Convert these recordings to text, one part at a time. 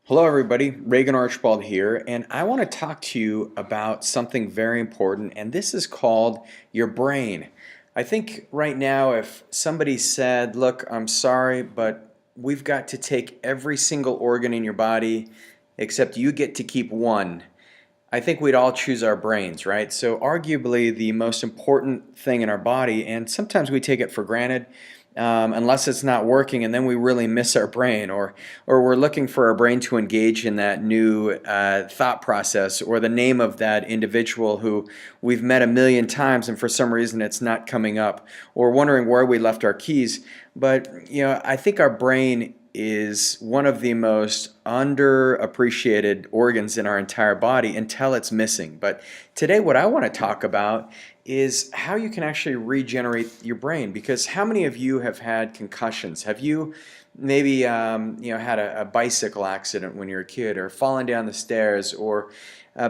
Hello, everybody. Reagan Archibald here, and I want to talk to you about something very important, and this is called your brain. I think right now, if somebody said, "Look, I'm sorry, but we've got to take every single organ in your body except you get to keep one," I think we'd all choose our brains, right? So, arguably, the most important thing in our body, and sometimes we take it for granted unless it's not working, and then we really miss our brain, or we're looking for our brain to engage in that new thought process, or the name of that individual who we've met a million times, and for some reason it's not coming up, or wondering where we left our keys. But I think our brain is one of the most underappreciated organs in our entire body until it's missing. But today, what I want to talk about is how you can actually regenerate your brain. Because how many of you have had concussions? Have you maybe had a bicycle accident when you were a kid, or fallen down the stairs, or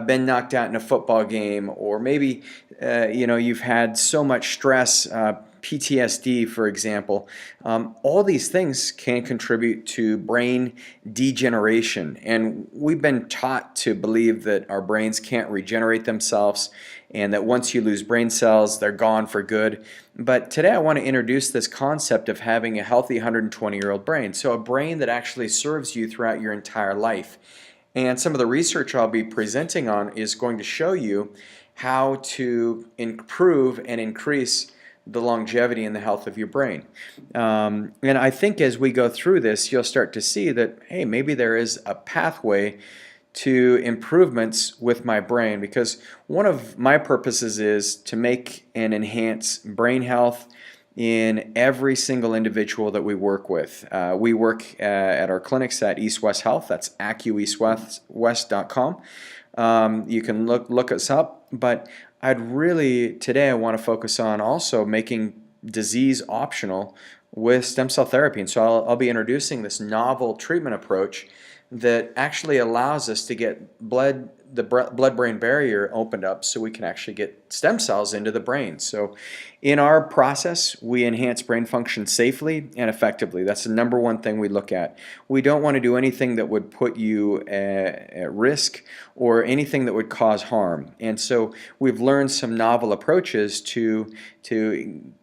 been knocked out in a football game, or maybe you've had so much stress, PTSD, for example. All these things can contribute to brain degeneration, and we've been taught to believe that our brains can't regenerate themselves, and that once you lose brain cells, they're gone for good. But today I want to introduce this concept of having a healthy 120-year-old brain, so a brain that actually serves you throughout your entire life. And some of the research I'll be presenting on is going to show you how to improve and increase the longevity and the health of your brain. And I think as we go through this, you'll start to see that, hey, maybe there is a pathway to improvements with my brain, because one of my purposes is to make and enhance brain health in every single individual that we work with. We work at our clinics at East West Health. That's acueastwest.com. You can look us up, but today I want to focus on also making disease optional with stem cell therapy. And so I'll be introducing this novel treatment approach that actually allows us to get the blood-brain barrier opened up so we can actually get stem cells into the brain. So in our process, we enhance brain function safely and effectively. That's the number one thing we look at. We don't want to do anything that would put you at risk, or anything that would cause harm. And so we've learned some novel approaches to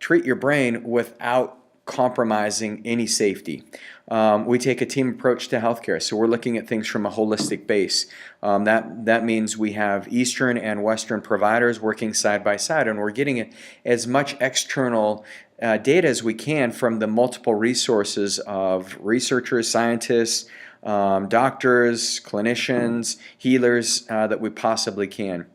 treat your brain without compromising any safety. We take a team approach to healthcare, so we're looking at things from a holistic base. That means we have Eastern and Western providers working side by side, and we're getting as much external data as we can from the multiple resources of researchers, scientists, doctors, clinicians, healers that we possibly can.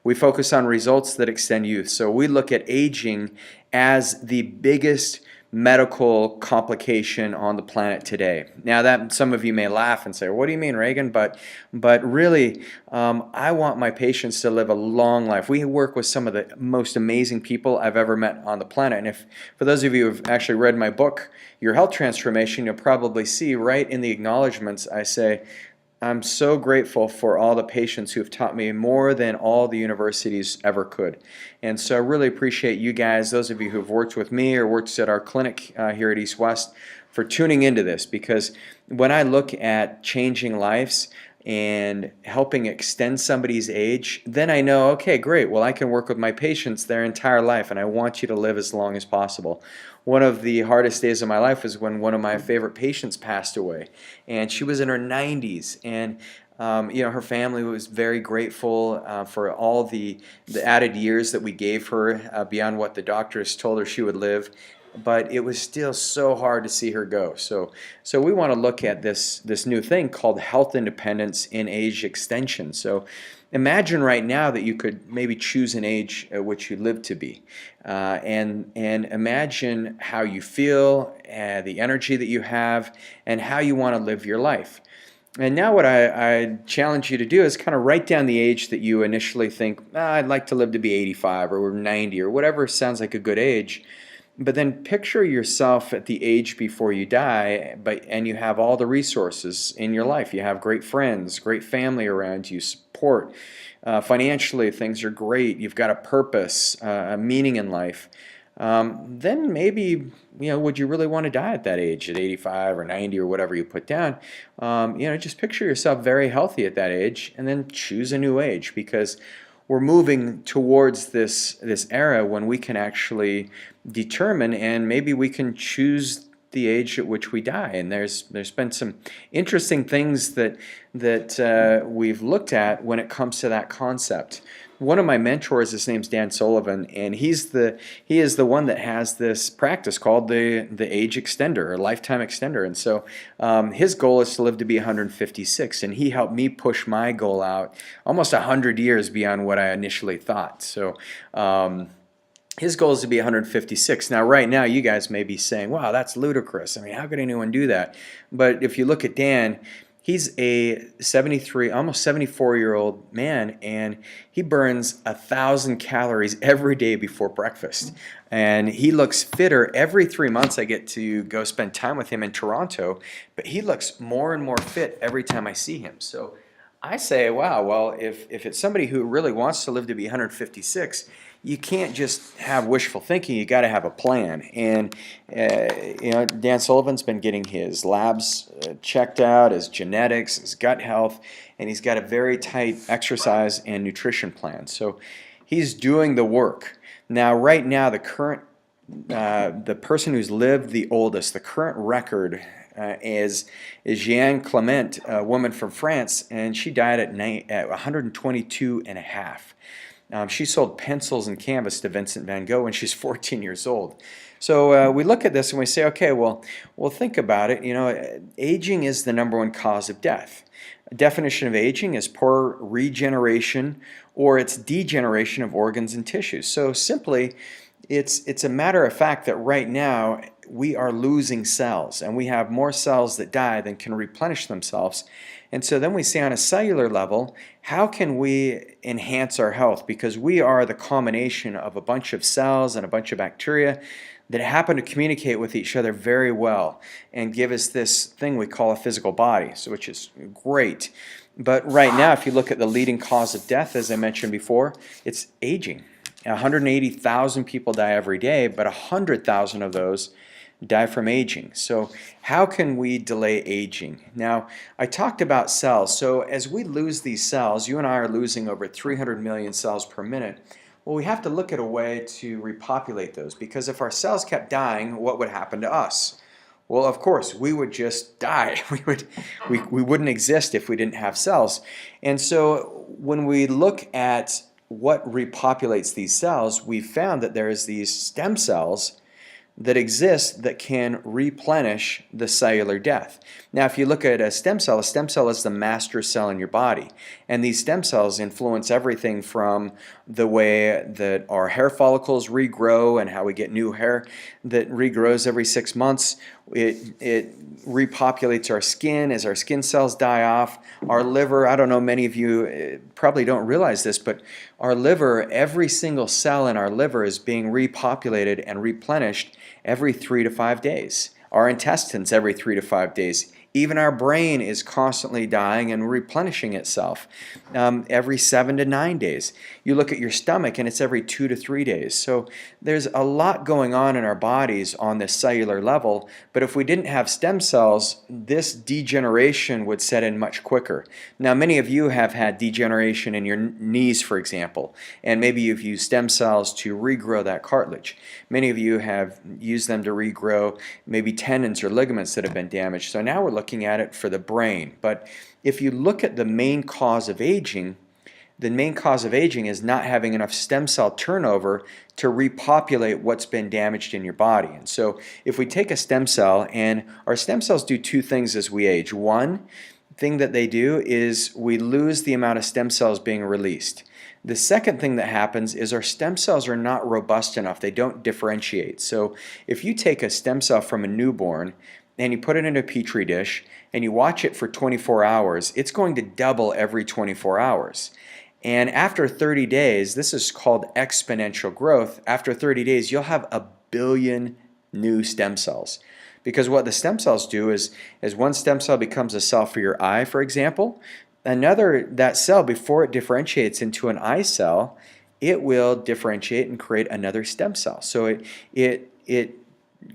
We focus on results that extend youth. So we look at aging as the biggest medical complication on the planet today. Now, that some of you may laugh and say, "What do you mean, Reagan?" But really, I want my patients to live a long life. We work with some of the most amazing people I've ever met on the planet. And if for those of you who've actually read my book, Your Health Transformation, you'll probably see right in the acknowledgments I say, I'm so grateful for all the patients who have taught me more than all the universities ever could. And so I really appreciate you guys, those of you who've worked with me or worked at our clinic here at East West, for tuning into this. Because when I look at changing lives and helping extend somebody's age, then I know, okay, great, well, I can work with my patients their entire life, and I want you to live as long as possible. One of the hardest days of my life was when one of my favorite patients passed away, and she was in her 90s, and her family was very grateful for all the added years that we gave her beyond what the doctors told her she would live. But it was still so hard to see her go. So we want to look at this new thing called health independence in age extension. So imagine right now that you could maybe choose an age at which you live to be, and imagine how you feel, the energy that you have, and how you want to live your life. And now what I challenge you to do is kind of write down the age that you initially think, I'd like to live to be 85 or 90 or whatever sounds like a good age. But then picture yourself at the age before you die, and you have all the resources in your life. You have great friends, great family around you, support. Financially, things are great. You've got a purpose, a meaning in life. then maybe, would you really want to die at that age, at 85 or 90 or whatever you put down? Just picture yourself very healthy at that age, and then choose a new age, because we're moving towards this era when we can actually determine, and maybe we can choose the age at which we die. And there's been some interesting things that we've looked at when it comes to that concept. One of my mentors, his name's Dan Sullivan, and he is the one that has this practice called the age extender, or lifetime extender. And so his goal is to live to be 156, and he helped me push my goal out almost 100 years beyond what I initially thought. So his goal is to be 156. Now, right now, you guys may be saying, wow, that's ludicrous. I mean, how could anyone do that? But if you look at Dan, he's a 73, almost 74-year-old man, and he burns 1,000 calories every day before breakfast. And he looks fitter. Every 3 months I get to go spend time with him in Toronto, but he looks more and more fit every time I see him. So I say, wow, well, if it's somebody who really wants to live to be 156, you can't just have wishful thinking. You got to have a plan. And Dan Sullivan's been getting his labs checked out, his genetics, his gut health, and he's got a very tight exercise and nutrition plan. So he's doing the work. Now, right now, the person who's lived the oldest, the current record is Jeanne Clement, a woman from France, and she died at 122 and a half. She sold pencils and canvas to Vincent van Gogh when she's 14 years old. So we look at this and we say, okay, well, think about it. Aging is the #1 cause of death. A definition of aging is poor regeneration, or it's degeneration of organs and tissues. So simply, it's a matter of fact that right now we are losing cells, and we have more cells that die than can replenish themselves. And so then we say, on a cellular level, how can we enhance our health? Because we are the combination of a bunch of cells and a bunch of bacteria that happen to communicate with each other very well and give us this thing we call a physical body, so which is great. But right now, if you look at the leading cause of death, as I mentioned before, it's aging. 180,000 people die every day, but 100,000 of those die from aging. So how can we delay aging? Now, I talked about cells. So as we lose these cells, you and I are losing over 300 million cells per minute. Well, we have to look at a way to repopulate those, because if our cells kept dying, what would happen to us? Well, of course, we would just die. We wouldn't exist if we didn't have cells. And so when we look at what repopulates these cells, we found that there's these stem cells that exist that can replenish the cellular death. Now, if you look at a stem cell is the master cell in your body. And these stem cells influence everything from the way that our hair follicles regrow and how we get new hair that regrows every 6 months. It repopulates our skin as our skin cells die off. Our liver, I don't know, many of you probably don't realize this, but our liver, every single cell in our liver is being repopulated and replenished every 3 to 5 days. Our intestines every 3 to 5 days. Even our brain is constantly dying and replenishing itself every 7 to 9 days. You look at your stomach and it's every 2 to 3 days. So there's a lot going on in our bodies on this cellular level, but if we didn't have stem cells, this degeneration would set in much quicker. Now, many of you have had degeneration in your knees, for example, and maybe you've used stem cells to regrow that cartilage. Many of you have used them to regrow maybe tendons or ligaments that have been damaged. So now we're looking at it for the brain. But if you look at the main cause of aging, the main cause of aging is not having enough stem cell turnover to repopulate what's been damaged in your body. And so if we take a stem cell, and our stem cells do two things as we age. One thing that they do is we lose the amount of stem cells being released. The second thing that happens is our stem cells are not robust enough. They don't differentiate. So if you take a stem cell from a newborn and you put it in a petri dish and you watch it for 24 hours, it's going to double every 24 hours. And after 30 days, this is called exponential growth. After 30 days, you'll have 1 billion new stem cells. Because what the stem cells do is one stem cell becomes a cell for your eye, for example, that cell, before it differentiates into an eye cell, it will differentiate and create another stem cell. So it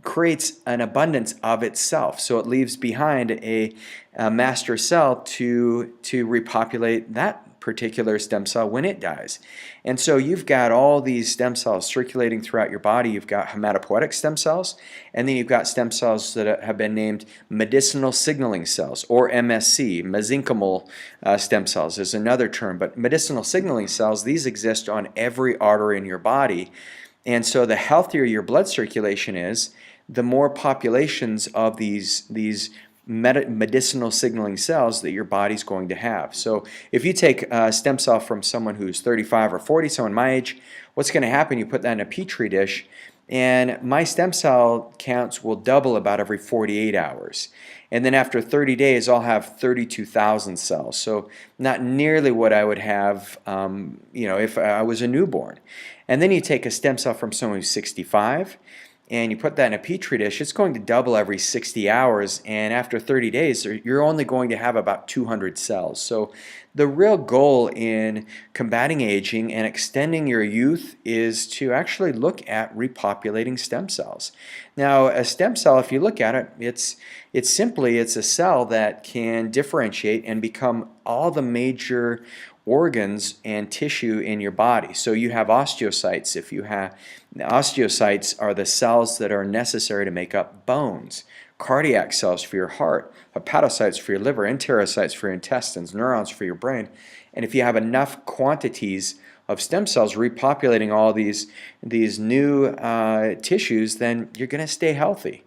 creates an abundance of itself. So it leaves behind a master cell to repopulate that particular stem cell when it dies. And so you've got all these stem cells circulating throughout your body. You've got hematopoietic stem cells, and then you've got stem cells that have been named medicinal signaling cells, or MSC. Mesenchymal stem cells is another term, but medicinal signaling cells, these exist on every artery in your body. And so the healthier your blood circulation is, the more populations of these medicinal signaling cells that your body's going to have. So if you take a stem cell from someone who's 35 or 40, someone my age, what's going to happen? You put that in a petri dish, and my stem cell counts will double about every 48 hours. And then after 30 days, I'll have 32,000 cells. So not nearly what I would have, if I was a newborn. And then you take a stem cell from someone who's 65, and you put that in a petri dish, it's going to double every 60 hours, and after 30 days, you're only going to have about 200 cells. So the real goal in combating aging and extending your youth is to actually look at repopulating stem cells. Now, a stem cell, if you look at it, it's a cell that can differentiate and become all the major organs and tissue in your body. So you have osteocytes. Osteocytes are the cells that are necessary to make up bones, cardiac cells for your heart, hepatocytes for your liver, enterocytes for your intestines, neurons for your brain. And if you have enough quantities of stem cells repopulating all these new tissues, then you're going to stay healthy.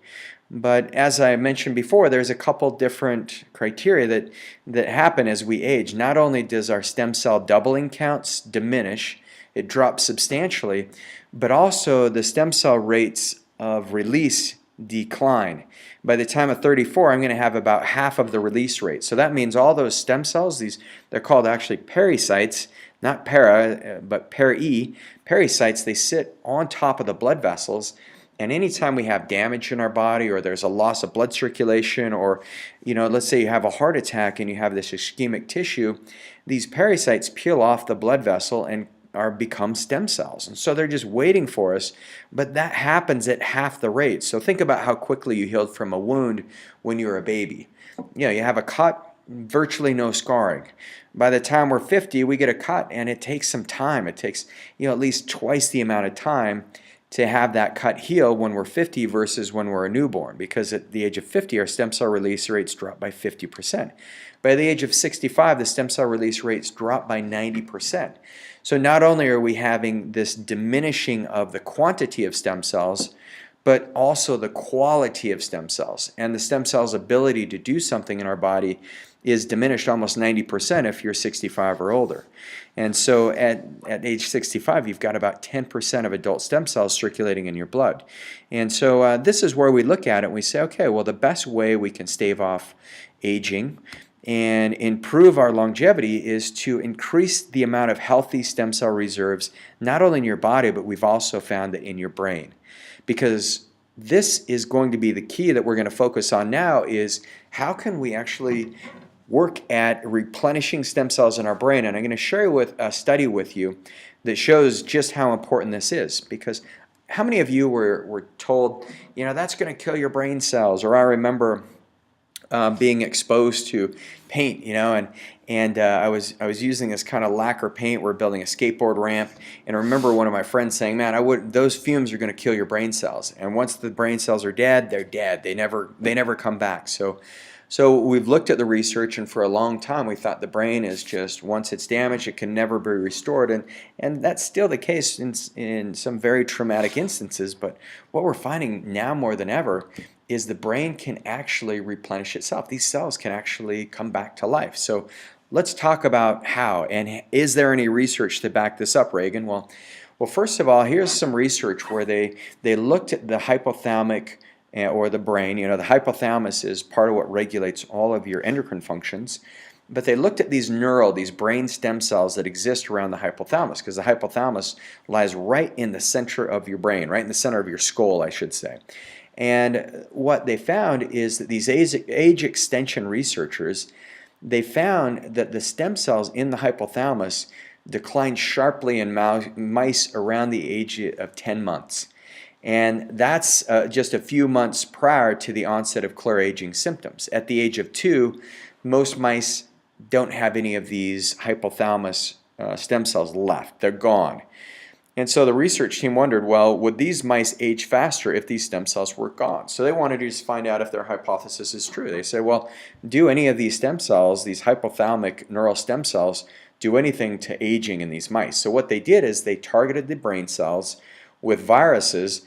But as I mentioned before, there's a couple different criteria that happen as we age. Not only does our stem cell doubling counts diminish, it drops substantially, but also the stem cell rates of release decline. By the time of 34, I'm going to have about half of the release rate. So that means all those stem cells, they're called actually pericytes, not para, but pericytes, they sit on top of the blood vessels. And anytime we have damage in our body, or there's a loss of blood circulation, or let's say you have a heart attack and you have this ischemic tissue, these pericytes peel off the blood vessel and become stem cells. And so they're just waiting for us, but that happens at half the rate. So think about how quickly you healed from a wound when you were a baby. You have a cut, virtually no scarring. By the time we're 50, we get a cut, and it takes some time. It takes at least twice the amount of time to have that cut heal when we're 50 versus when we're a newborn, because at the age of 50, our stem cell release rates drop by 50%. By the age of 65, the stem cell release rates drop by 90%. So not only are we having this diminishing of the quantity of stem cells, but also the quality of stem cells. And the stem cell's ability to do something in our body is diminished almost 90% if you're 65 or older. And so at age 65, you've got about 10% of adult stem cells circulating in your blood. And so this is where we look at it and we say, okay, well, the best way we can stave off aging and improve our longevity is to increase the amount of healthy stem cell reserves, not only in your body, but we've also found that in your brain. Because this is going to be the key that we're going to focus on now, is how can we actually work at replenishing stem cells in our brain. And I'm going to share a study with you that shows just how important this is. Because how many of you were told, that's going to kill your brain cells? Or I remember being exposed to paint, and I was using this kind of lacquer paint. We're building a skateboard ramp, and I remember one of my friends saying, "Man, those fumes are going to kill your brain cells. And once the brain cells are dead, they're dead. They never come back." So we've looked at the research, and for a long time we thought the brain is just, once it's damaged, it can never be restored, and that's still the case in some very traumatic instances. But what we're finding now more than ever is the brain can actually replenish itself. These cells can actually come back to life. So let's talk about how, and is there any research to back this up, Reagan? Well, first of all, here's some research where they looked at the hypothalamic or the brain. The hypothalamus is part of what regulates all of your endocrine functions. But they looked at these brain stem cells that exist around the hypothalamus, because the hypothalamus lies right in the center of your brain, right in the center of your skull, I should say. And what they found is that these age extension researchers, they found that the stem cells in the hypothalamus, declined sharply in mice around the age of 10 months. And that's just a few months prior to the onset of clear aging symptoms. At the age of 2, most mice don't have any of these hypothalamus stem cells left. They're gone. And so the research team wondered, well, would these mice age faster if these stem cells were gone? So they wanted to just find out if their hypothesis is true. They said, well, do any of these stem cells, these hypothalamic neural stem cells, do anything to aging in these mice? So what they did is they targeted the brain cells with viruses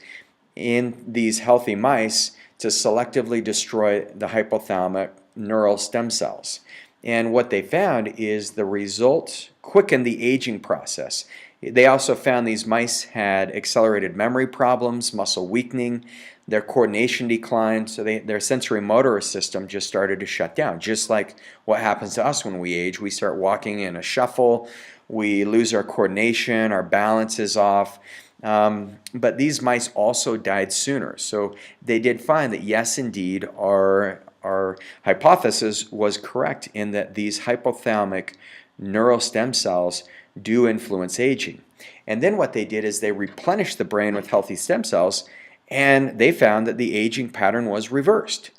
in these healthy mice to selectively destroy the hypothalamic neural stem cells. And what they found is the result quickened the aging process. They also found these mice had accelerated memory problems, muscle weakening, their coordination declined, so their sensory motor system just started to shut down. Just like what happens to us when we age. We start walking in a shuffle, we lose our coordination, our balance is off. But these mice also died sooner. So they did find that yes, indeed, our hypothesis was correct in that these hypothalamic neural stem cells do influence aging. And then what they did is they replenished the brain with healthy stem cells, and they found that the aging pattern was reversed.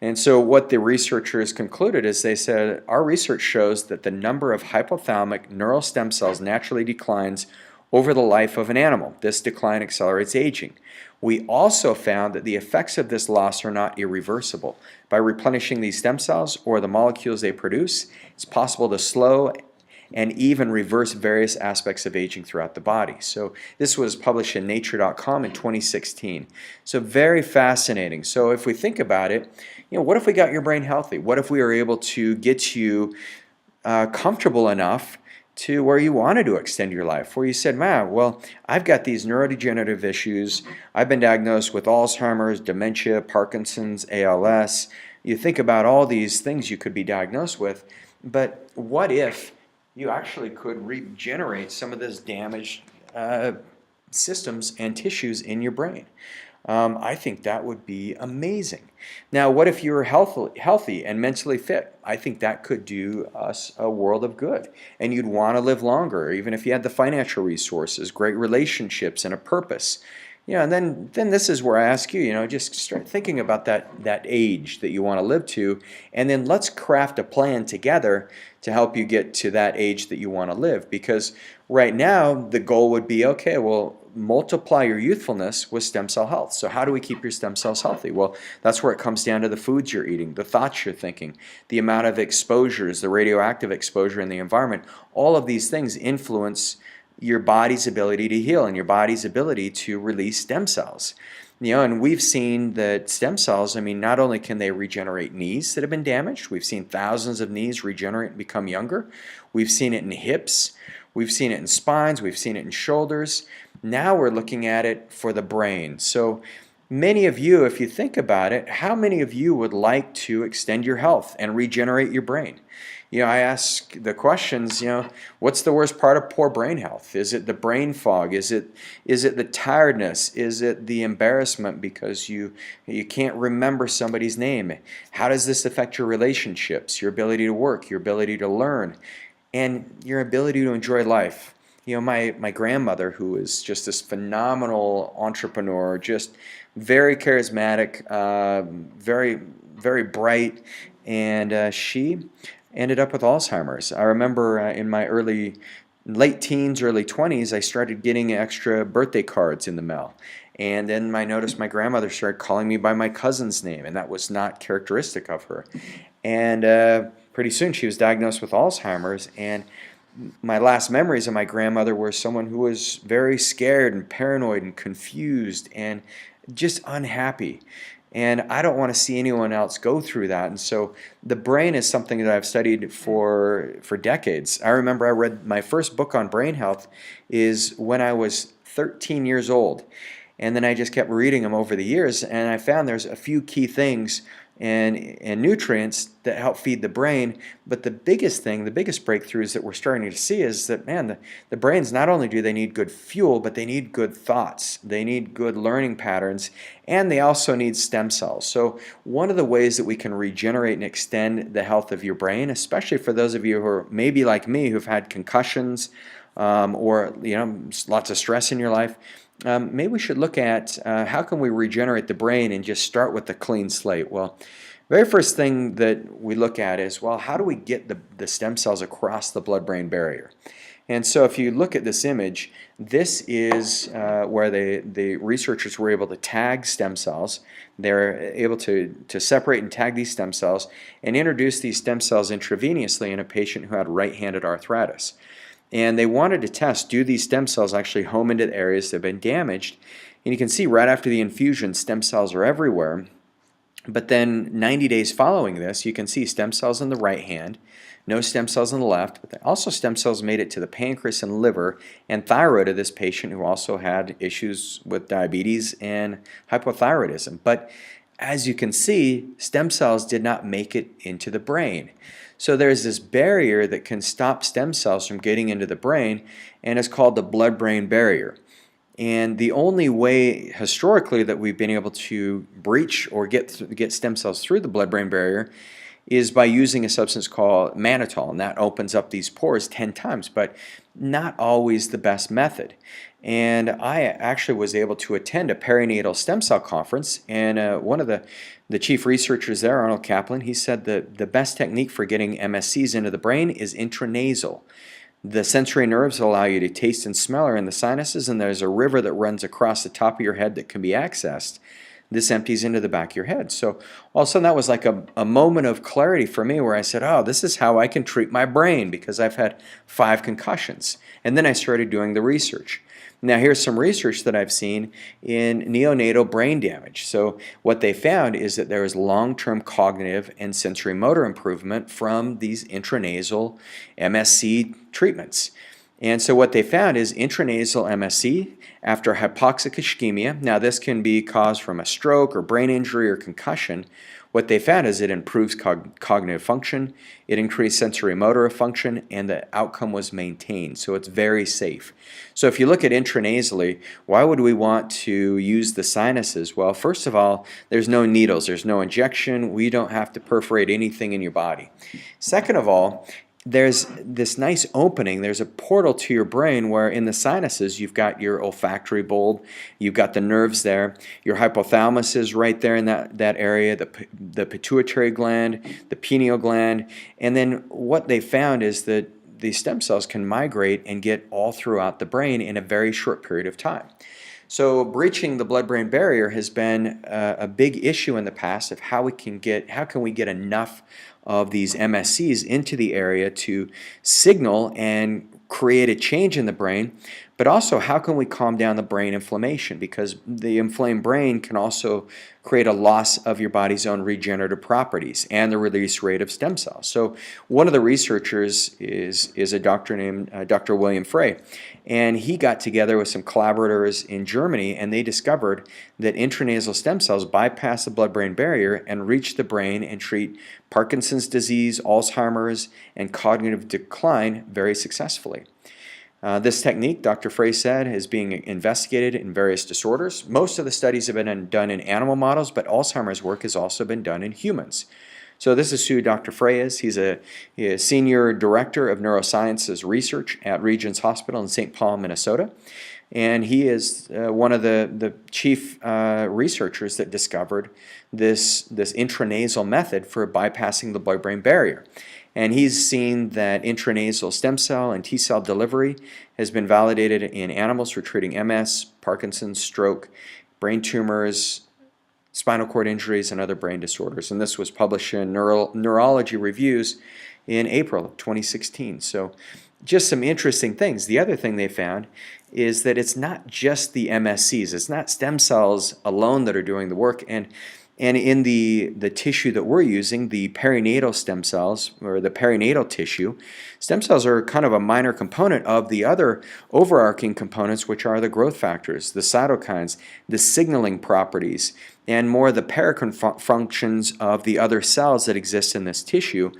And so what the researchers concluded is they said, our research shows that the number of hypothalamic neural stem cells naturally declines over the life of an animal. This decline accelerates aging. We also found that the effects of this loss are not irreversible. By replenishing these stem cells or the molecules they produce, it's possible to slow and even reverse various aspects of aging throughout the body. So this was published in nature.com in 2016. So very fascinating. So if we think about it, what if we got your brain healthy? What if we were able to get you comfortable enough to where you wanted to extend your life, where you said, man, well, I've got these neurodegenerative issues. I've been diagnosed with Alzheimer's, dementia, Parkinson's, ALS. You think about all these things you could be diagnosed with, but what if you actually could regenerate some of this damaged systems and tissues in your brain? I think that would be amazing. Now, what if you were healthy and mentally fit? I think that could do us a world of good. And you'd want to live longer, even if you had the financial resources, great relationships, and a purpose. And then this is where I ask you, just start thinking about that age that you want to live to, and then let's craft a plan together to help you get to that age that you want to live. Because right now, the goal would be, okay, well, multiply your youthfulness with stem cell health. So how do we keep your stem cells healthy? Well, that's where it comes down to the foods you're eating, the thoughts you're thinking, the amount of exposures, the radioactive exposure in the environment. All of these things influence your body's ability to heal and your body's ability to release stem cells. And we've seen that stem cells, not only can they regenerate knees that have been damaged, we've seen thousands of knees regenerate and become younger. We've seen it in hips, we've seen it in spines, we've seen it in shoulders. Now we're looking at it for the brain. So many of you, if you think about it, how many of you would like to extend your health and regenerate your brain? I ask the questions, what's the worst part of poor brain health? Is it the brain fog? Is it the tiredness? Is it the embarrassment because you can't remember somebody's name? How does this affect your relationships, your ability to work, your ability to learn, and your ability to enjoy life? My grandmother, who is just this phenomenal entrepreneur, just very charismatic, very, very bright, and she ended up with Alzheimer's. I remember in my late teens, early 20s, I started getting extra birthday cards in the mail. And then I noticed my grandmother started calling me by my cousin's name, and that was not characteristic of her. And pretty soon she was diagnosed with Alzheimer's, and my last memories of my grandmother were someone who was very scared and paranoid and confused and just unhappy. And I don't want to see anyone else go through that. And so the brain is something that I've studied for decades. I remember I read my first book on brain health is when I was 13 years old. And then I just kept reading them over the years, and I found there's a few key things and nutrients that help feed the brain. But the biggest thing, the biggest breakthroughs that we're starting to see is that, man, the brains, not only do they need good fuel, but they need good thoughts. They need good learning patterns, and they also need stem cells. So one of the ways that we can regenerate and extend the health of your brain, especially for those of you who are maybe like me, who've had concussions, or lots of stress in your life, maybe we should look at how can we regenerate the brain and just start with a clean slate. Well, very first thing that we look at is, well, how do we get the stem cells across the blood-brain barrier? And so if you look at this image, this is where the researchers were able to tag stem cells. They're able to separate and tag these stem cells and introduce these stem cells intravenously in a patient who had right-handed arthritis. And they wanted to test, do these stem cells actually home into the areas that have been damaged? And you can see right after the infusion, stem cells are everywhere. But then 90 days following this, you can see stem cells in the right hand, no stem cells on the left, but also stem cells made it to the pancreas and liver and thyroid of this patient who also had issues with diabetes and hypothyroidism. But as you can see, stem cells did not make it into the brain. So there's this barrier that can stop stem cells from getting into the brain, and it's called the blood-brain barrier. And the only way historically that we've been able to breach or get stem cells through the blood-brain barrier is by using a substance called mannitol, and that opens up these pores 10 times, but not always the best method. And I actually was able to attend a perinatal stem cell conference, and one of the chief researchers there, Arnold Kaplan, he said that the best technique for getting MSCs into the brain is intranasal. The sensory nerves allow you to taste and smell are in the sinuses, and there's a river that runs across the top of your head that can be accessed. This empties into the back of your head. So all of a sudden that was like a moment of clarity for me where I said, oh, this is how I can treat my brain because I've had 5 concussions. And then I started doing the research. Now here's some research that I've seen in neonatal brain damage. So what they found is that there is long-term cognitive and sensory motor improvement from these intranasal MSC treatments. And so what they found is intranasal MSC after hypoxic ischemia. Now this can be caused from a stroke or brain injury or concussion. What they found is it improves cognitive function, it increased sensory motor function, and the outcome was maintained. So it's very safe. So if you look at intranasally, why would we want to use the sinuses? Well, first of all, there's no needles, there's no injection, we don't have to perforate anything in your body. Second of all, there's this nice opening, there's a portal to your brain where in the sinuses you've got your olfactory bulb, you've got the nerves there, your hypothalamus is right there in that area, the pituitary gland, the pineal gland, and then what they found is that these stem cells can migrate and get all throughout the brain in a very short period of time. So breaching the blood-brain barrier has been a big issue in the past of how can we get enough of these MSCs into the area to signal and create a change in the brain, but also how can we calm down the brain inflammation, because the inflamed brain can also create a loss of your body's own regenerative properties and the release rate of stem cells. So one of the researchers is a doctor named Dr. William Frey, and he got together with some collaborators in Germany, and they discovered that intranasal stem cells bypass the blood-brain barrier and reach the brain and treat Parkinson's disease, Alzheimer's, and cognitive decline very successfully. This technique, Dr. Frey said, is being investigated in various disorders. Most of the studies have been done in animal models, but Alzheimer's work has also been done in humans. So this is who Dr. Frey is. He's a senior director of neurosciences research at Regents Hospital in St. Paul, Minnesota. And he is one of the chief researchers that discovered this intranasal method for bypassing the blood-brain barrier. And he's seen that intranasal stem cell and T-cell delivery has been validated in animals for treating MS, Parkinson's, stroke, brain tumors, spinal cord injuries, and other brain disorders. And this was published in Neurology Reviews in April of 2016. So just some interesting things. The other thing they found is that it's not just the MSCs, it's not stem cells alone that are doing the work. And in the tissue that we're using, the perinatal stem cells, or the perinatal tissue, stem cells are kind of a minor component of the other overarching components, which are the growth factors, the cytokines, the signaling properties, and more the paracrine functions of the other cells that exist in this tissue.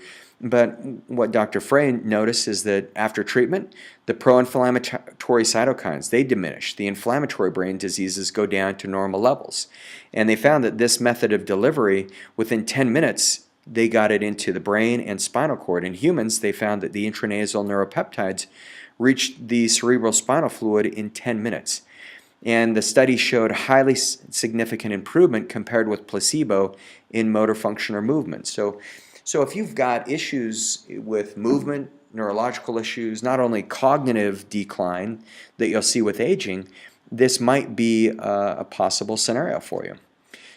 But what Dr. Frey noticed is that after treatment, the pro-inflammatory cytokines, they diminish. The inflammatory brain diseases go down to normal levels. And they found that this method of delivery, within 10 minutes, they got it into the brain and spinal cord. In humans, they found that the intranasal neuropeptides reached the cerebral spinal fluid in 10 minutes. And the study showed highly significant improvement compared with placebo in motor function or movement. So if you've got issues with movement, neurological issues, not only cognitive decline that you'll see with aging, this might be a possible scenario for you.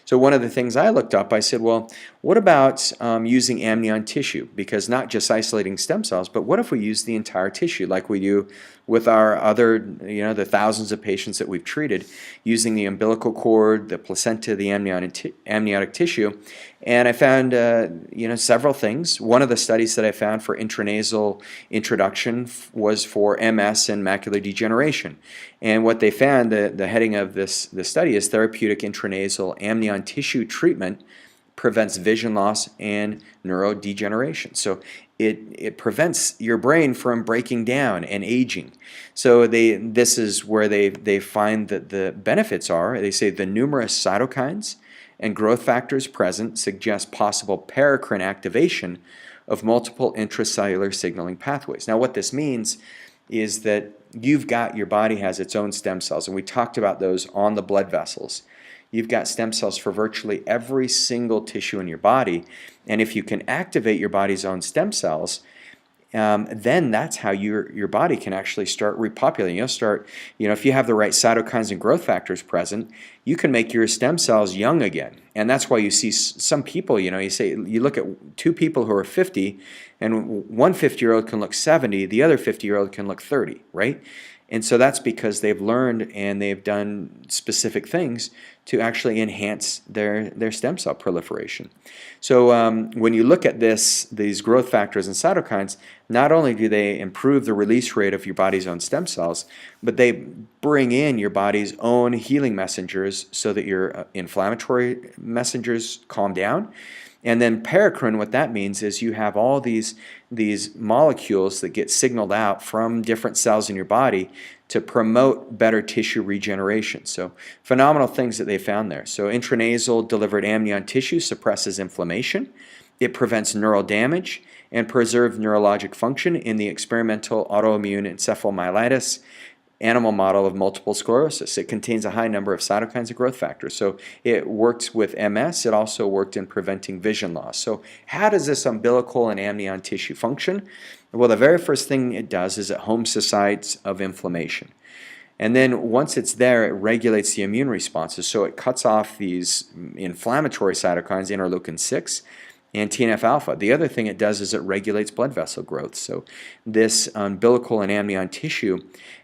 So one of the things I looked up, I said, well, what about using amnion tissue? Because not just isolating stem cells, but what if we use the entire tissue like we do with our other, the thousands of patients that we've treated, using the umbilical cord, the placenta, the amniotic tissue. And I found, several things. One of the studies that I found for intranasal introduction was for MS and macular degeneration. And what they found, the heading of this study is therapeutic intranasal amnion tissue treatment prevents vision loss and neurodegeneration. So it prevents your brain from breaking down and aging. So this is where they find that the benefits are. They say the numerous cytokines and growth factors present suggest possible paracrine activation of multiple intracellular signaling pathways. Now what this means is that your body has its own stem cells, and we talked about those on the blood vessels. You've got stem cells for virtually every single tissue in your body, and if you can activate your body's own stem cells, then that's how your body can actually start repopulating. You'll start, if you have the right cytokines and growth factors present, you can make your stem cells young again. And that's why you see some people, you look at two people who are 50, and one 50-year-old can look 70, the other 50-year-old can look 30, right? And so that's because they've learned and they've done specific things to actually enhance their stem cell proliferation. So when you look at these growth factors and cytokines, not only do they improve the release rate of your body's own stem cells, but they bring in your body's own healing messengers so that your inflammatory messengers calm down. And then paracrine, what that means is you have all these molecules that get signaled out from different cells in your body to promote better tissue regeneration. So phenomenal things that they found there. So intranasal delivered amnion tissue suppresses inflammation. It prevents neural damage and preserves neurologic function in the experimental autoimmune encephalomyelitis animal model of multiple sclerosis. It contains a high number of cytokines and growth factors. So it works with MS. It also worked in preventing vision loss. So how does this umbilical and amnion tissue function? Well, the very first thing it does is it homes the sites of inflammation. And then once it's there, it regulates the immune responses. So it cuts off these inflammatory cytokines, interleukin-6, and TNF-alpha. The other thing it does is it regulates blood vessel growth. So this umbilical and amnion tissue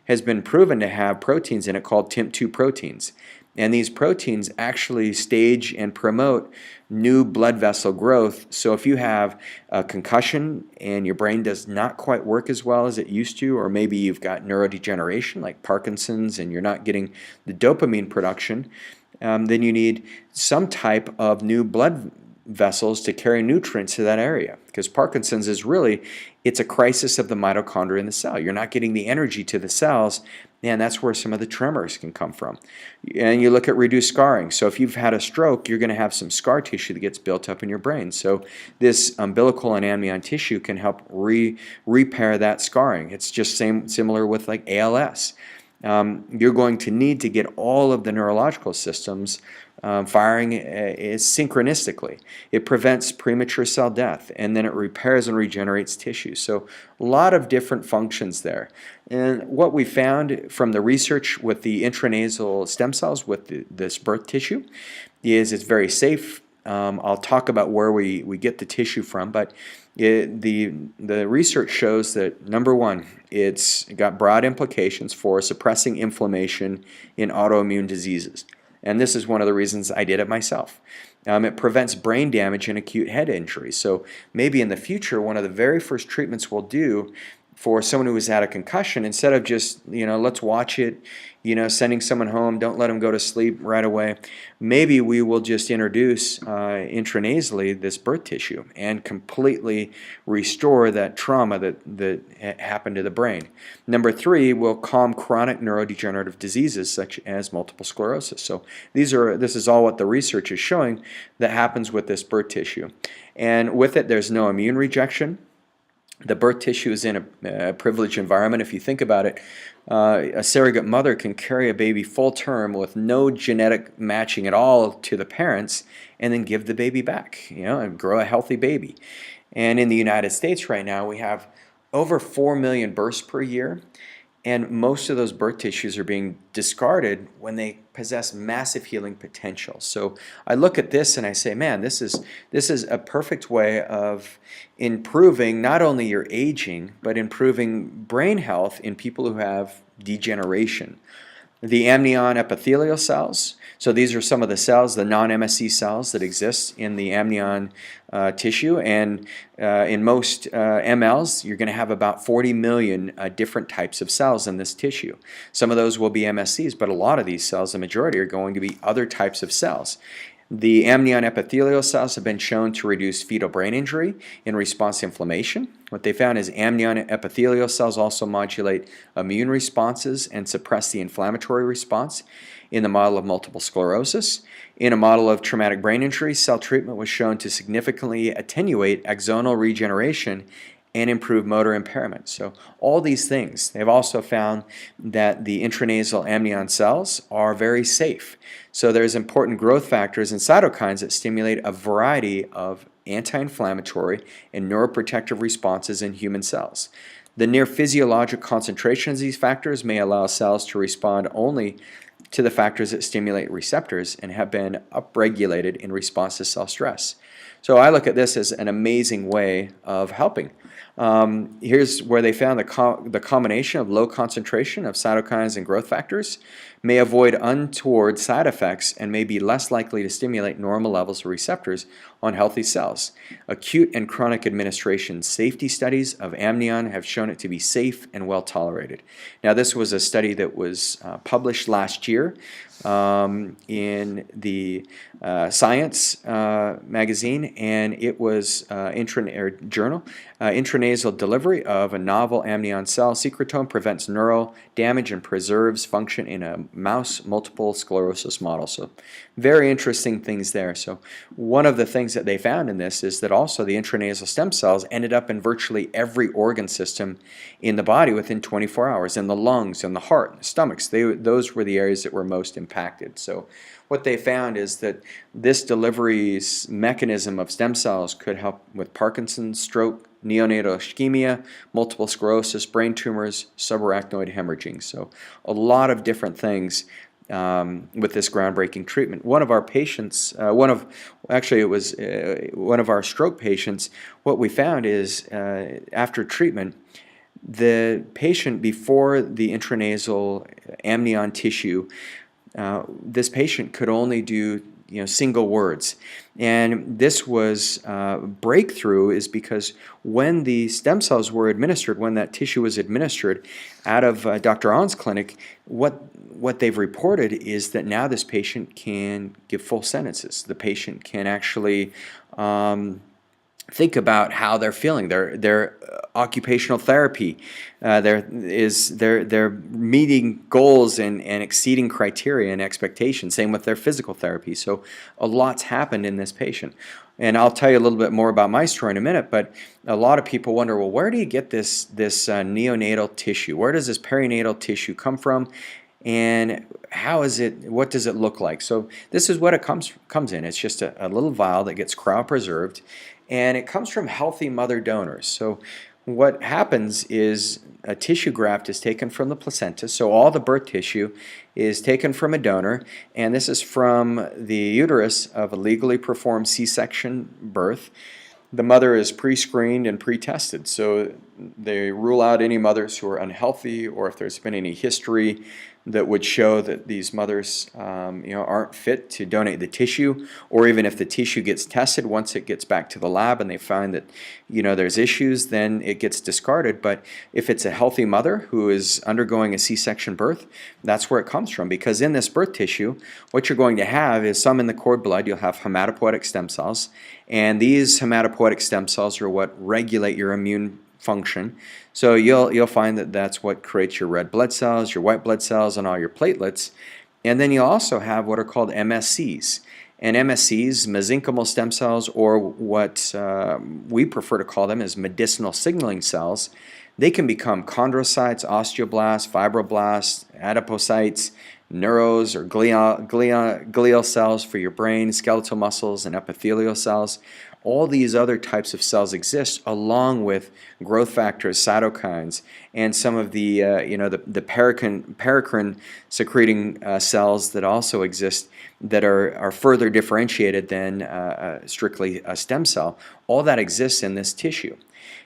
has been proven to have proteins in it called TIMP2 proteins. And these proteins actually stage and promote new blood vessel growth. So if you have a concussion and your brain does not quite work as well as it used to, or maybe you've got neurodegeneration like Parkinson's and you're not getting the dopamine production, then you need some type of new blood vessels to carry nutrients to that area, because Parkinson's is really, it's a crisis of the mitochondria in the cell. You're not getting the energy to the cells, and that's where some of the tremors can come from. And you look at reduced scarring. So if you've had a stroke, you're going to have some scar tissue that gets built up in your brain. So this umbilical and amnion tissue can help repair that scarring. It's just similar with like ALS. You're going to need to get all of the neurological systems firing synchronistically. It prevents premature cell death, and then it repairs and regenerates tissue. So a lot of different functions there. And what we found from the research with the intranasal stem cells with this birth tissue is it's very safe. I'll talk about where we get the tissue from, but the research shows that, number one, it's got broad implications for suppressing inflammation in autoimmune diseases. And this is one of the reasons I did it myself. It prevents brain damage and acute head injury. So maybe in the future, one of the very first treatments we'll do for someone who has had a concussion, instead of just, let's watch it, sending someone home, don't let them go to sleep right away, maybe we will just introduce intranasally this birth tissue and completely restore that trauma that happened to the brain. Number three, will calm chronic neurodegenerative diseases such as multiple sclerosis. So this is all what the research is showing that happens with this birth tissue. And with it, there's no immune rejection. The birth tissue is in a privileged environment. If you think about it, a surrogate mother can carry a baby full term with no genetic matching at all to the parents and then give the baby back, and grow a healthy baby. And in the United States right now, we have over 4 million births per year, and most of those birth tissues are being discarded when they possess massive healing potential. So I look at this and I say, man, this is a perfect way of improving not only your aging, but improving brain health in people who have degeneration. The amnion epithelial cells, so these are some of the cells, the non-MSC cells that exist in the amnion tissue, and in most MLs, you're going to have about 40 million different types of cells in this tissue. Some of those will be MSCs, but a lot of these cells, the majority, are going to be other types of cells. The amnion epithelial cells have been shown to reduce fetal brain injury in response to inflammation. What they found is amnion epithelial cells also modulate immune responses and suppress the inflammatory response in the model of multiple sclerosis. In a model of traumatic brain injury, cell treatment was shown to significantly attenuate axonal regeneration and improve motor impairment. So all these things. They've also found that the intranasal amnion cells are very safe. So there's important growth factors and cytokines that stimulate a variety of anti-inflammatory and neuroprotective responses in human cells. The near physiologic concentrations of these factors may allow cells to respond only to the factors that stimulate receptors and have been upregulated in response to cell stress. So I look at this as an amazing way of helping. Here's where they found the combination of low concentration of cytokines and growth factors may avoid untoward side effects and may be less likely to stimulate normal levels of receptors on healthy cells. Acute and chronic administration safety studies of amnion have shown it to be safe and well tolerated. Now, this was a study that was published last year in the Science magazine, and it was journal. Intranasal delivery of a novel amnion cell secretome prevents neural damage and preserves function in a mouse multiple sclerosis model. So very interesting things there. So one of the things that they found in this is that also the intranasal stem cells ended up in virtually every organ system in the body within 24 hours, in the lungs, in the heart, in the stomachs. Those were the areas that were most impacted. So what they found is that this delivery's mechanism of stem cells could help with Parkinson's, stroke, neonatal ischemia, multiple sclerosis, brain tumors, subarachnoid hemorrhaging. So a lot of different things with this groundbreaking treatment. One of our patients, one of our stroke patients, what we found is after treatment, the patient, before the intranasal amnion tissue, this patient could only do single words. And this was breakthrough is because when the stem cells were administered, when that tissue was administered out of Dr. On's clinic, what they've reported is that now this patient can give full sentences. The patient can actually think about how they're feeling. Their occupational therapy, they're meeting goals and exceeding criteria and expectations. Same with their physical therapy. So a lot's happened in this patient. And I'll tell you a little bit more about my story in a minute, but a lot of people wonder, well, where do you get this neonatal tissue? Where does this perinatal tissue come from? And what does it look like? So this is what it comes in. It's just a little vial that gets cryopreserved, and it comes from healthy mother donors. So what happens is a tissue graft is taken from the placenta, so all the birth tissue is taken from a donor, and this is from the uterus of a legally performed C-section birth. The mother is pre-screened and pre-tested, so they rule out any mothers who are unhealthy, or if there's been any history that would show that these mothers aren't fit to donate the tissue, or even if the tissue gets tested, once it gets back to the lab and they find that there's issues, then it gets discarded. But if it's a healthy mother who is undergoing a C-section birth, that's where it comes from, because in this birth tissue, what you're going to have is some in the cord blood. You'll have hematopoietic stem cells, and these hematopoietic stem cells are what regulate your immune function. So you'll find that that's what creates your red blood cells, your white blood cells, and all your platelets. And then you'll also have what are called MSCs. And MSCs, mesenchymal stem cells, or what we prefer to call them as medicinal signaling cells, they can become chondrocytes, osteoblasts, fibroblasts, adipocytes, neuros or glial cells for your brain, skeletal muscles, and epithelial cells. All these other types of cells exist, along with growth factors, cytokines, and some of the the paracrine secreting cells that also exist that are further differentiated than strictly a stem cell. All that exists in this tissue.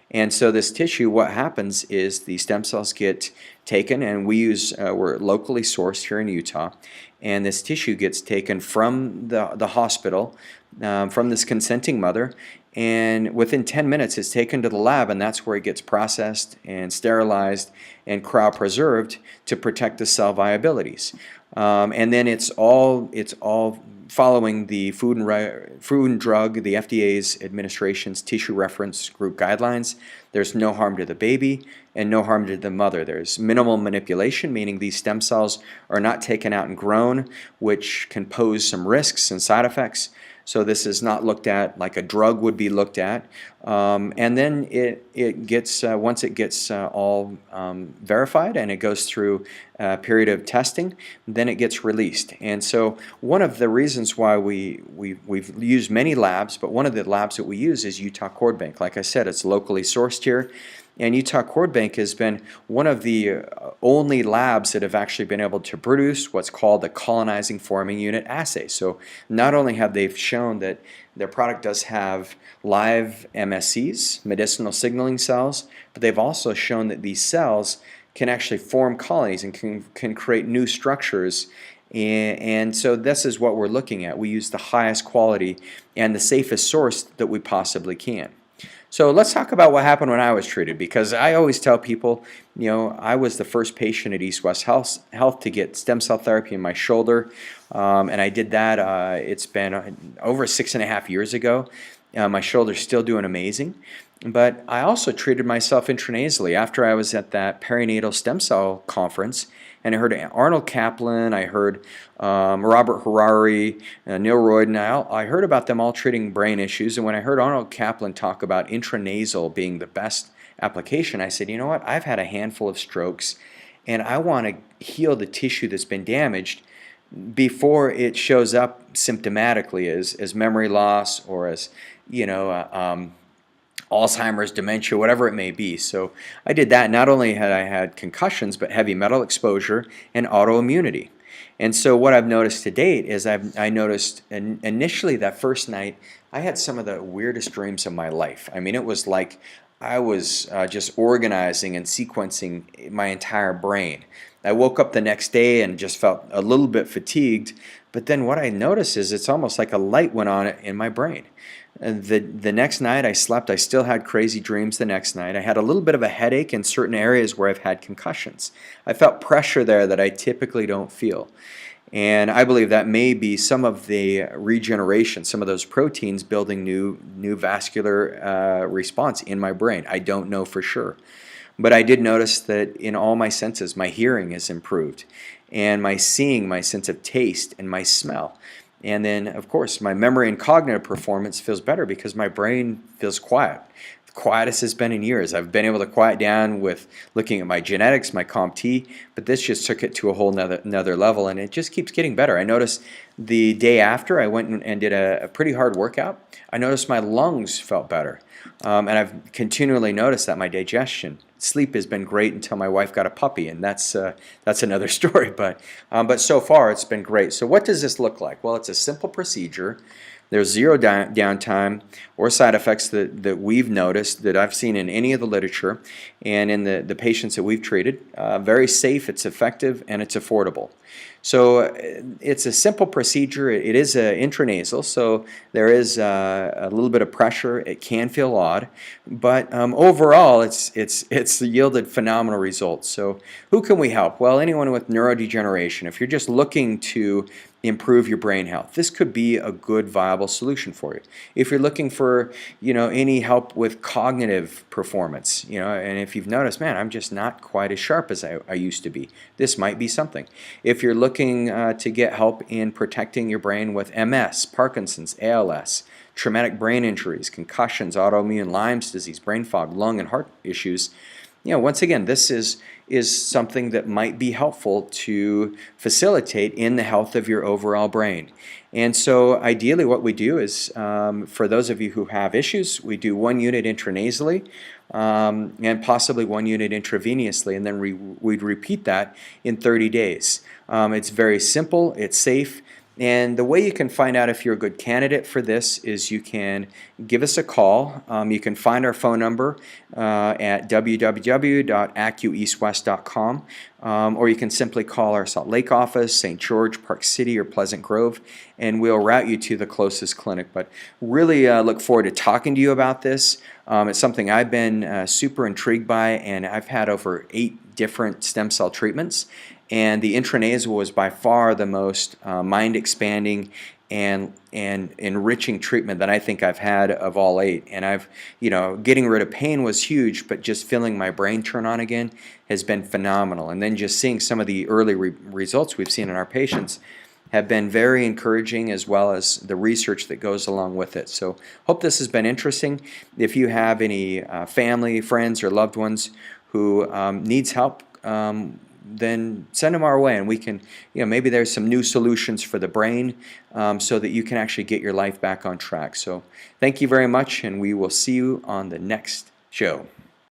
And so this tissue, what happens is the stem cells get taken, and we're locally sourced here in Utah, and this tissue gets taken from the hospital, from this consenting mother, and within 10 minutes it's taken to the lab, and that's where it gets processed and sterilized and cryopreserved to protect the cell viabilities. And then it's all following the Food and Drug, the FDA's administration's tissue reference group guidelines. There's no harm to the baby and no harm to the mother. There's minimal manipulation, meaning these stem cells are not taken out and grown, which can pose some risks and side effects. So this is not looked at like a drug would be looked at. And then it gets, once it gets all verified and it goes through a period of testing, then it gets released. And so one of the reasons why we've used many labs, but one of the labs that we use is Utah Cord Bank. Like I said, it's locally sourced here. And Utah Cord Bank has been one of the only labs that have actually been able to produce what's called the colonizing forming unit assay. So not only have they shown that their product does have live MSCs, medicinal signaling cells, but they've also shown that these cells can actually form colonies and can create new structures. And so this is what we're looking at. We use the highest quality and the safest source that we possibly can. So let's talk about what happened when I was treated, because I always tell people, I was the first patient at East West Health to get stem cell therapy in my shoulder, and I did that, it's been over 6.5 years ago. My shoulder's still doing amazing, but I also treated myself intranasally after I was at that perinatal stem cell conference. And I heard Arnold Kaplan, I heard Robert Harari, Neil Royden. I heard about them all treating brain issues. And when I heard Arnold Kaplan talk about intranasal being the best application, I said, you know what, I've had a handful of strokes, and I want to heal the tissue that's been damaged before it shows up symptomatically as memory loss or as, Alzheimer's, dementia, whatever it may be. So I did that. Not only had I had concussions, but heavy metal exposure and autoimmunity. And so what I've noticed to date is I noticed initially that first night, I had some of the weirdest dreams of my life. I mean, it was like I was just organizing and sequencing my entire brain. I woke up the next day and just felt a little bit fatigued, but then what I noticed is it's almost like a light went on in my brain. The next night I slept, I still had crazy dreams the next night. I had a little bit of a headache in certain areas where I've had concussions. I felt pressure there that I typically don't feel. And I believe that may be some of the regeneration, some of those proteins building new vascular response in my brain. I don't know for sure. But I did notice that in all my senses, my hearing is improved, and my seeing, my sense of taste, and my smell. And then, of course, my memory and cognitive performance feels better because my brain feels quiet. The quietest has been in years. I've been able to quiet down with looking at my genetics, my COMT, but this just took it to a whole another level, and it just keeps getting better. I noticed the day after I went and did a pretty hard workout, I noticed my lungs felt better. And I've continually noticed that my digestion, sleep has been great until my wife got a puppy, and that's another story. But so far it's been great. So what does this look like? Well, it's a simple procedure There's zero downtime or side effects that we've noticed, that I've seen in any of the literature and in the patients that we've treated. Very safe, it's effective, and it's affordable. So it's a simple procedure. It is intranasal, so there is a little bit of pressure. It can feel odd, but overall, it's yielded phenomenal results. So who can we help? Well, anyone with neurodegeneration. If you're just looking to improve your brain health, this could be a good viable solution for you. If you're looking for any help with cognitive performance, and if you've noticed, man, I'm just not quite as sharp as I used to be, this might be something. If you're looking to get help in protecting your brain with MS, Parkinson's, ALS, traumatic brain injuries, concussions, autoimmune, Lyme's disease, brain fog, lung and heart issues, once again, this is something that might be helpful to facilitate in the health of your overall brain. And so ideally what we do is, for those of you who have issues, we do 1 unit intranasally and possibly 1 unit intravenously, and then we'd repeat that in 30 days. It's very simple, it's safe, and the way you can find out if you're a good candidate for this is you can give us a call. You can find our phone number at www.acueastwest.com, or you can simply call our Salt Lake office, St. George, Park City, or Pleasant Grove, and we'll route you to the closest clinic. But really look forward to talking to you about this. It's something I've been super intrigued by, and I've had over 8 different stem cell treatments. And the intranasal was by far the most mind-expanding and enriching treatment that I think I've had of all 8. And getting rid of pain was huge, but just feeling my brain turn on again has been phenomenal. And then just seeing some of the early results we've seen in our patients have been very encouraging, as well as the research that goes along with it. So hope this has been interesting. If you have any family, friends, or loved ones who needs help, then send them our way, and we can, maybe there's some new solutions for the brain, so that you can actually get your life back on track. So thank you very much, and we will see you on the next show.